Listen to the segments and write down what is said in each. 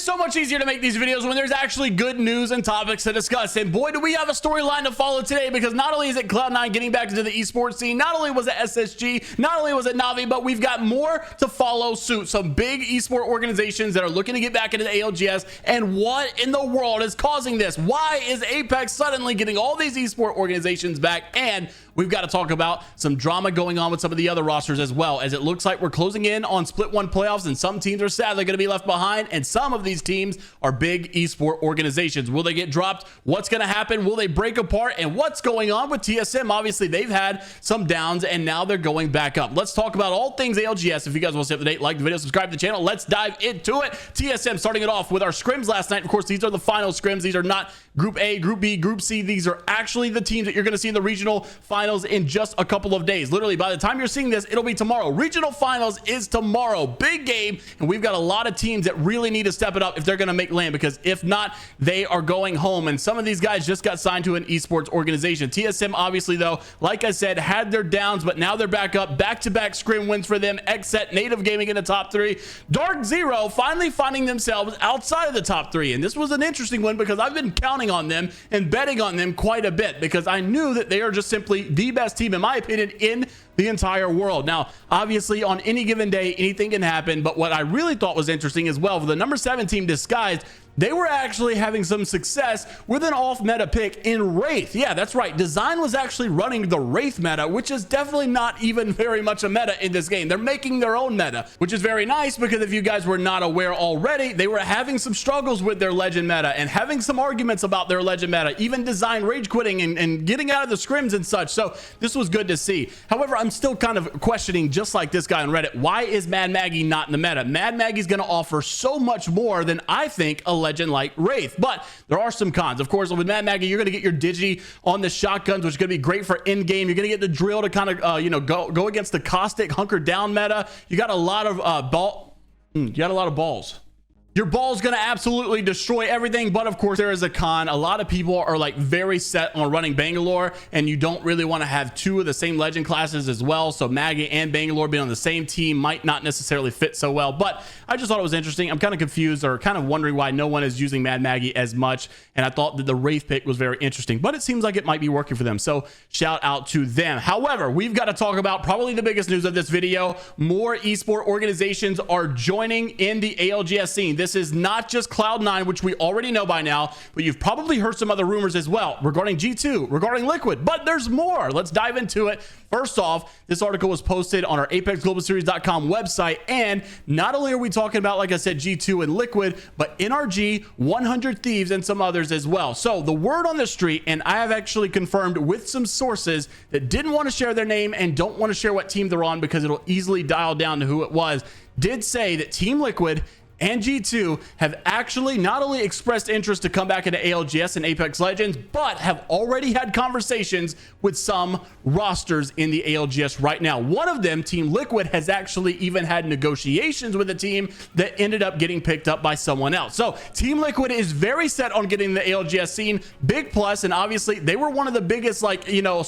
is so much easier to make these videos when there's actually good news and topics to discuss. And boy, do we have a storyline to follow today, because not only is it Cloud9 getting back into the esports scene, not only was it SSG, not only was it Navi, but we've got more to follow suit. Some big esport organizations that are looking to get back into the ALGS. And what in the world is causing this? Why is Apex suddenly getting all these esport organizations back? And we've got to talk about some drama going on with some of the other rosters as well, as it looks like we're closing in on Split 1 playoffs, and some teams are sadly going to be left behind, and some of these teams are big esport organizations. Will they get dropped? What's going to happen? Will they break apart? And what's going on with TSM? Obviously, they've had some downs, and now they're going back up. Let's talk about all things ALGS. If you guys want to stay up to date, like the video, subscribe to the channel. Let's dive into it. TSM starting it off with our scrims last night. Of course, these are the final scrims. These are not Group A, Group B, Group C. These are actually the teams that you're going to see in the regional finals in just a couple of days. Literally, by the time you're seeing this, it'll be tomorrow. Regional finals is tomorrow. Big game, and we've got a lot of teams that really need to step it up if they're going to make land, because if not, they are going home. And some of these guys just got signed to an esports organization. TSM, obviously, though, like I said, had their downs, but now they're back up. Back-to-back scrim wins for them. Xset, Native Gaming in the top 3. Dark Zero finally finding themselves outside of the top 3. And this was an interesting one, because I've been counting on them and betting on them quite a bit, because I knew that they are just simply the best team, in my opinion, in the entire world. Now, obviously, on any given day, anything can happen, but what I really thought was interesting as well, for the number 7 team, Disguised, they were actually having some success with an off meta pick in Wraith. Yeah, that's right. Design was actually running the Wraith meta, which is definitely not even very much a meta in this game. They're making their own meta, which is very nice, because if you guys were not aware already, they were having some struggles with their legend meta and having some arguments about their legend meta, even Design rage quitting and getting out of the scrims and such. So this was good to see. However, I'm still kind of questioning, just like this guy on Reddit, why is Mad Maggie not in the meta? Mad Maggie's going to offer so much more than I think a legend like Wraith, but there are some cons. Of course, with Mad Maggie, you're going to get your digi on the shotguns, which is going to be great for in game. You're going to get the drill to kind of go against the caustic hunker down meta. You got a lot of balls. Your ball's going to absolutely destroy everything, but of course there is a con. A lot of people are like very set on running Bangalore, and you don't really want to have 2 of the same legend classes as well. So Maggie and Bangalore being on the same team might not necessarily fit so well, but I just thought it was interesting. I'm kind of confused, or kind of wondering why no one is using Mad Maggie as much, and I thought that the Wraith pick was very interesting, but it seems like it might be working for them, so shout out to them. However, we've got to talk about probably the biggest news of this video. More esport organizations are joining in the ALGS scene. This is not just Cloud9, which we already know by now, but you've probably heard some other rumors as well regarding G2, regarding Liquid, but there's more. Let's dive into it. First off, this article was posted on our ApexGlobalSeries.com website, and not only are we talking about, like I said, G2 and Liquid, but NRG, 100 Thieves, and some others as well. So the word on the street, and I have actually confirmed with some sources that didn't want to share their name and don't want to share what team they're on, because it'll easily dial down to who it was, did say that Team Liquid and G2 have actually not only expressed interest to come back into ALGS and Apex Legends, but have already had conversations with some rosters in the ALGS right now. One of them, Team Liquid, has actually even had negotiations with a team that ended up getting picked up by someone else. So Team Liquid is very set on getting the ALGS scene. Big plus, and obviously they were one of the biggest,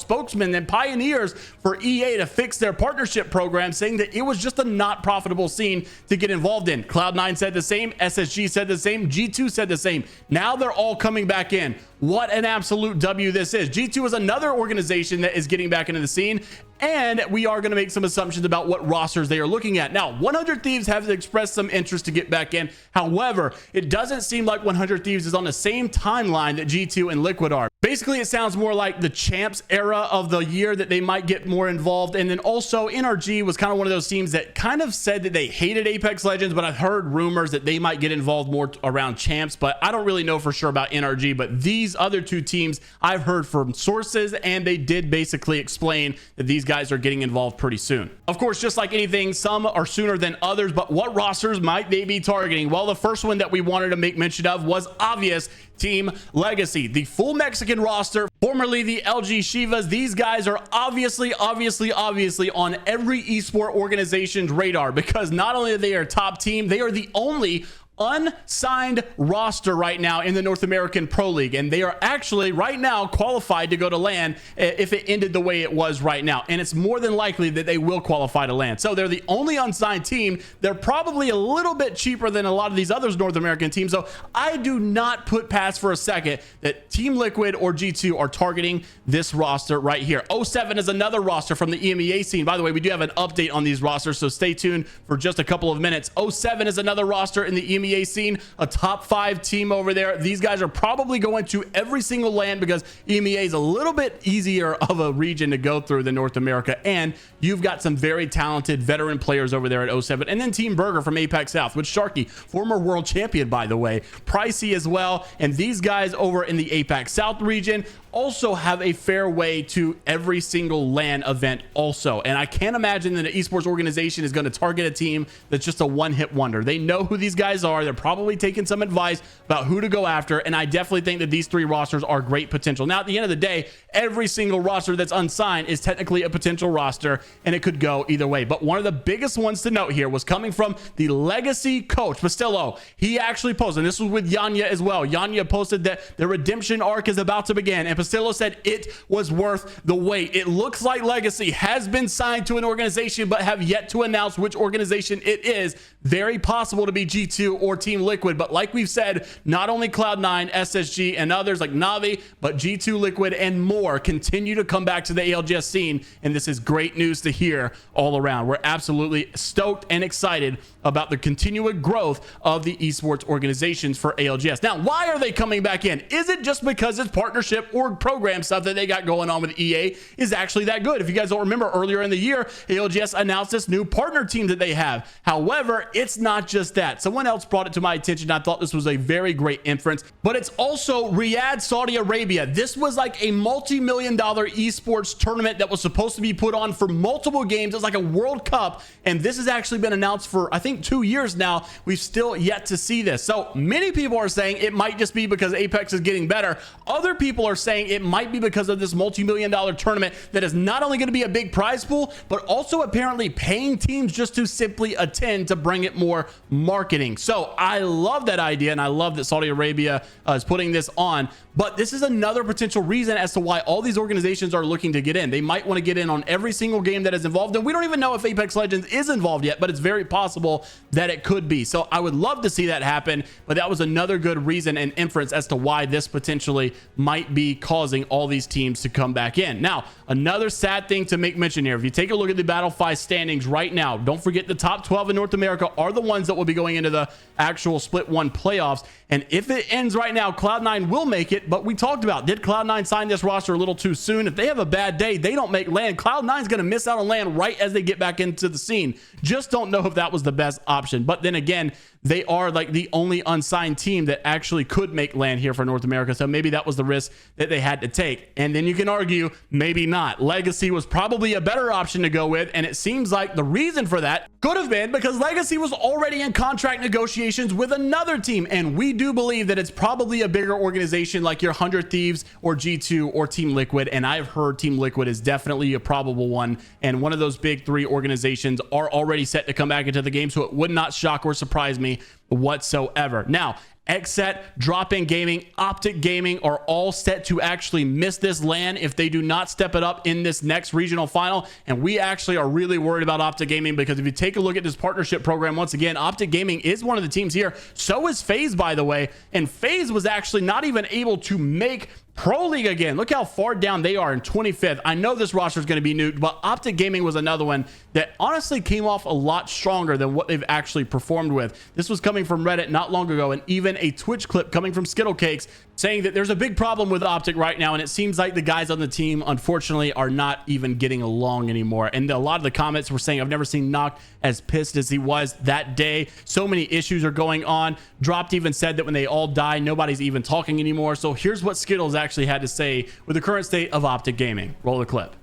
spokesmen and pioneers for EA to fix their partnership program, saying that it was just a not profitable scene to get involved in. Cloud9 said the same, SSG said the same, G2 said the same. Now they're all coming back in. What an absolute W this is. G2 is another organization that is getting back into the scene, and we are going to make some assumptions about what rosters they are looking at. Now, 100 Thieves have expressed some interest to get back in. However, it doesn't seem like 100 Thieves is on the same timeline that G2 and Liquid are. Basically, it sounds more like the champs era of the year that they might get more involved. And then also NRG was kind of one of those teams that kind of said that they hated Apex Legends, but I've heard rumors that they might get involved more around champs, but I don't really know for sure about NRG. But these other 2 teams I've heard from sources, and they did basically explain that these guys are getting involved pretty soon. Of course, just like anything, some are sooner than others, but what rosters might they be targeting? Well, the first one that we wanted to make mention of was obvious. Team Legacy, the full Mexican roster, formerly the LG Shivas. These guys are obviously on every esport organization's radar, because not only are they a top team, they are the only unsigned roster right now in the North American Pro League, and they are actually right now qualified to go to LAN if it ended the way it was right now, and it's more than likely that they will qualify to LAN. So they're the only unsigned team. They're probably a little bit cheaper than a lot of these other North American teams, so I do not put past for a second that Team Liquid or G2 are targeting this roster right here. 07 is another roster from the EMEA scene. By the way, we do have an update on these rosters, so stay tuned for just a couple of minutes. 07 is another roster in the EMEA scene, a top 5 team over there. These guys are probably going to every single LAN because EMEA is a little bit easier of a region to go through than North America, and you've got some very talented veteran players over there at 07. And then Team Burger from APAC South with Sharky, former world champion, by the way, Pricey as well. And these guys over in the APAC South region also have a fair way to every single LAN event also. And I can't imagine that an esports organization is going to target a team that's just a one-hit wonder. They know who these guys are. They're probably taking some advice about who to go after. And I definitely think that these 3 rosters are great potential. Now, at the end of the day, every single roster that's unsigned is technically a potential roster, and it could go either way. But one of the biggest ones to note here was coming from the legacy coach, Pastillo. He actually posted, and this was with Yanya as well. Yanya posted that the redemption arc is about to begin, and Pastillo said it was worth the wait. It looks like Legacy has been signed to an organization, but have yet to announce which organization it is. Very possible to be G2 or Team Liquid, but like we've said, not only Cloud9, SSG, and others like Navi, but G2, Liquid, and more continue to come back to the ALGS scene, and this is great news to hear all around. We're absolutely stoked and excited about the continued growth of the esports organizations for ALGS. Now, why are they coming back in? Is it just because it's partnership or program stuff that they got going on with EA is actually that good? If you guys don't remember, earlier in the year, ALGS announced this new partner team that they have. However, it's not just that. Someone else brought it to my attention. I thought this was a very great inference, but it's also Riyadh, Saudi Arabia. This was like a multi-million-dollar esports tournament that was supposed to be put on for multiple games. It's like a World Cup, and this has actually been announced for, I think, 2 years now. We've still yet to see this. So many people are saying it might just be because Apex is getting better. Other people are saying it might be because of this multi-million-dollar tournament that is not only going to be a big prize pool, but also apparently paying teams just to simply attend to bring it more marketing. So I love that idea, and I love that Saudi Arabia is putting this on. But this is another potential reason as to why all these organizations are looking to get in. They might want to get in on every single game that is involved, and we don't even know if Apex Legends is involved yet, but it's very possible that it could be. So I would love to see that happen, but that was another good reason and inference as to why this potentially might be causing all these teams to come back in. Now, another sad thing to make mention here, if you take a look at the Battle 5 standings right now, don't forget the top 12 in North America are the ones that will be going into the actual Split 1 playoffs. And if it ends right now, Cloud9 will make it. But we talked about, did Cloud9 sign this roster a little too soon? If they have a bad day, they don't make LAN. Cloud9 is going to miss out on LAN right as they get back into the scene. Just don't know if that was the best option. But then again, they are like the only unsigned team that actually could make LAN here for North America. So maybe that was the risk that they had to take. And then you can argue, maybe not. Legacy was probably a better option to go with. And it seems like the reason for that could have been because Legacy was already in contract negotiations with another team. And we do believe that it's probably a bigger organization like your 100 Thieves or G2 or Team Liquid. And I've heard Team Liquid is definitely a probable one. And one of those big 3 organizations are already set to come back into the game. So it would not shock or surprise me whatsoever. Now, Xset, Drop-In Gaming, OpTic Gaming are all set to actually miss this LAN if they do not step it up in this next regional final. And we actually are really worried about OpTic Gaming because if you take a look at this partnership program, once again, OpTic Gaming is one of the teams here. So is FaZe, by the way. And FaZe was actually not even able to make Pro League again. Look how far down they are in 25th. I know this roster is going to be nuked, but OpTic Gaming was another one that honestly came off a lot stronger than what they've actually performed with. This was coming from Reddit not long ago, and even a Twitch clip coming from Skittlecakes saying that there's a big problem with OpTic right now, and it seems like the guys on the team, unfortunately, are not even getting along anymore. And a lot of the comments were saying, I've never seen Noct as pissed as he was that day. So many issues are going on. Dropped even said that when they all die, nobody's even talking anymore. So here's what Skittles actually had to say with the current state of OpTic Gaming. Roll the clip.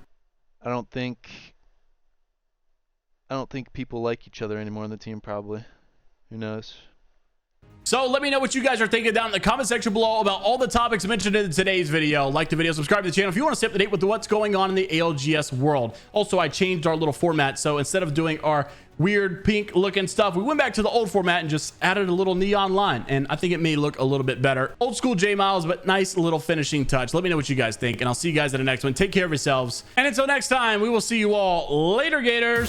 I don't think people like each other anymore on the team, probably. Who knows? So let me know what you guys are thinking down in the comment section below about all the topics mentioned in today's video. Like the video, subscribe to the channel if you want to stay up to date with what's going on in the ALGS world. Also, I changed our little format. So instead of doing our weird pink looking stuff, we went back to the old format and just added a little neon line, and I think it may look a little bit better. Old school J Miles, but nice little finishing touch. Let me know what you guys think, and I'll see you guys in the next one. Take care of yourselves, and until next time, we will see you all later, Gators.